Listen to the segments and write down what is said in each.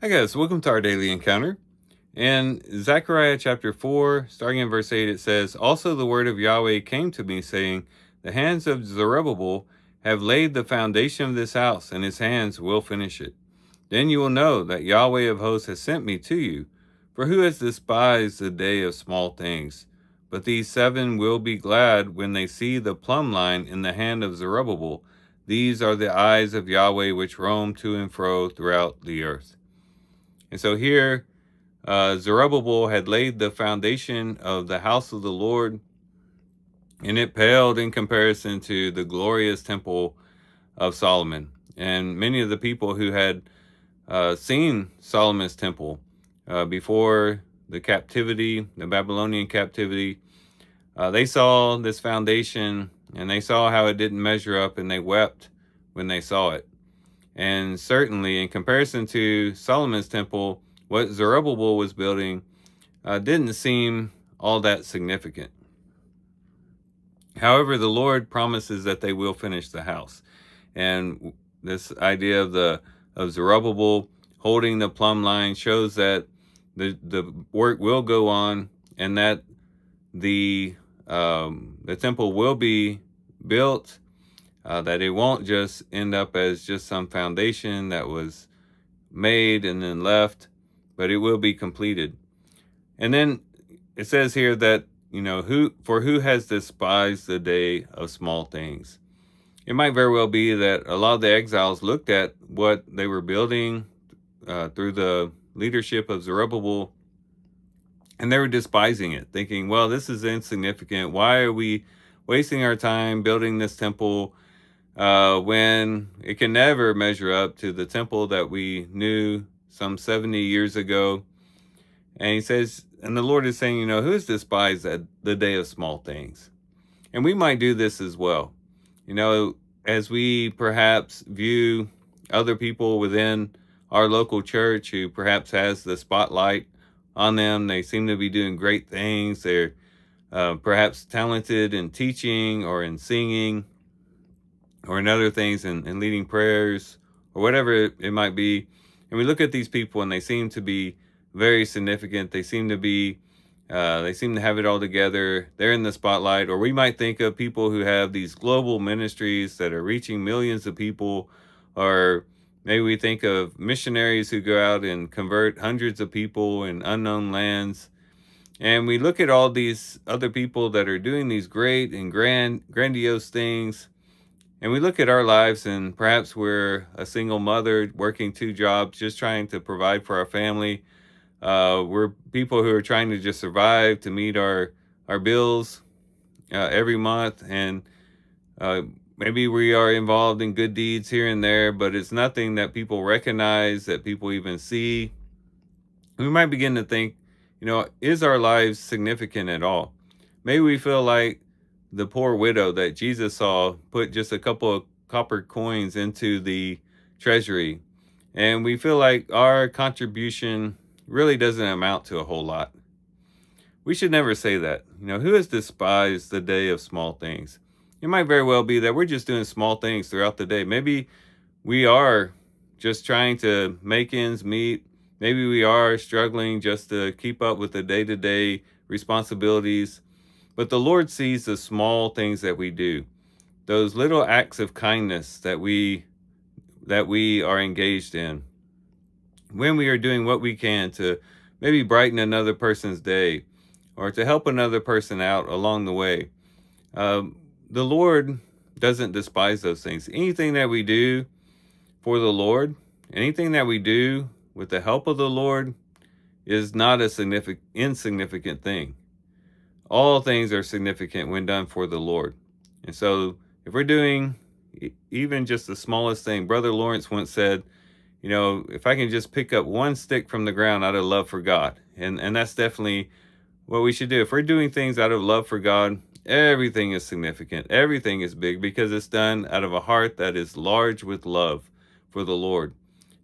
Hi guys, welcome to our daily encounter. In Zechariah chapter 4, starting in verse 8, it says, "Also the word of Yahweh came to me, saying, The hands of Zerubbabel have laid the foundation of this house, and his hands will finish it. Then you will know that Yahweh of hosts has sent me to you. For who has despised the day of small things? But these seven will be glad when they see the plumb line in the hand of Zerubbabel. These are the eyes of Yahweh which roam to and fro throughout the earth." And so here, Zerubbabel had laid the foundation of the house of the Lord, and it paled in comparison to the glorious temple of Solomon. And many of the people who had seen Solomon's temple before the captivity, the Babylonian captivity, they saw this foundation and they saw how it didn't measure up, and they wept when they saw it. And certainly, in comparison to Solomon's temple, what Zerubbabel was building didn't seem all that significant. However, the Lord promises that they will finish the house. And this idea of Zerubbabel holding the plumb line shows that the work will go on, and that the temple will be built. That it won't just end up as just some foundation that was made and then left, but it will be completed. And then it says here that, who has despised the day of small things? It might very well be that a lot of the exiles looked at what they were building through the leadership of Zerubbabel, and they were despising it, thinking, well, this is insignificant. Why are we wasting our time building this temple when it can never measure up to the temple that we knew some 70 years ago? And he says, and the Lord is saying, who has despised the day of small things? And we might do this as well. As we perhaps view other people within our local church who perhaps has the spotlight on them, they seem to be doing great things. They're perhaps talented in teaching or in singing or in other things, and leading prayers or whatever it might be. And we look at these people and they seem to be very significant. They seem to have it all together. They're in the spotlight. Or we might think of people who have these global ministries that are reaching millions of people. Or maybe we think of missionaries who go out and convert hundreds of people in unknown lands. And we look at all these other people that are doing these great and grandiose things. And we look at our lives, and perhaps we're a single mother working 2 jobs, just trying to provide for our family. We're people who are trying to just survive, to meet our bills every month. And maybe we are involved in good deeds here and there, but it's nothing that people recognize, that people even see. We might begin to think, is our lives significant at all? Maybe we feel like the poor widow that Jesus saw put just a couple of copper coins into the treasury. And we feel like our contribution really doesn't amount to a whole lot. We should never say that. Who has despised the day of small things? It might very well be that we're just doing small things throughout the day. Maybe we are just trying to make ends meet. Maybe we are struggling just to keep up with the day-to-day responsibilities. But the Lord sees the small things that we do, those little acts of kindness that we are engaged in. When we are doing what we can to maybe brighten another person's day, or to help another person out along the way, the Lord doesn't despise those things. Anything that we do for the Lord, anything that we do with the help of the Lord, is not a insignificant thing. All things are significant when done for the Lord. And so if we're doing even just the smallest thing, Brother Lawrence once said, if I can just pick up one stick from the ground out of love for God. And that's definitely what we should do. If we're doing things out of love for God, everything is significant. Everything is big, because it's done out of a heart that is large with love for the Lord.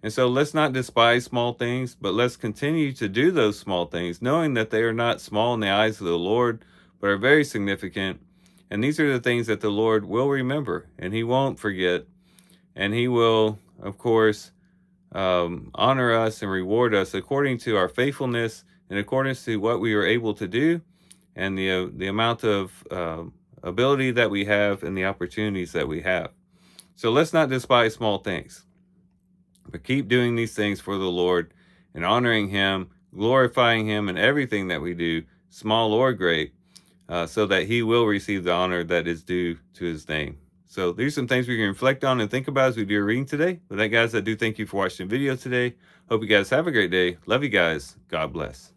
And so let's not despise small things, but let's continue to do those small things, knowing that they are not small in the eyes of the Lord, but are very significant. And these are the things that the Lord will remember, and he won't forget. And he will, of course, honor us and reward us according to our faithfulness, in accordance to what we are able to do, and the amount of ability that we have and the opportunities that we have. So let's not despise small things, but keep doing these things for the Lord and honoring Him, glorifying Him in everything that we do, small or great, so that He will receive the honor that is due to His name. So these are some things we can reflect on and think about as we do a reading today. With that, guys, I do thank you for watching the video today. Hope you guys have a great day. Love you guys. God bless.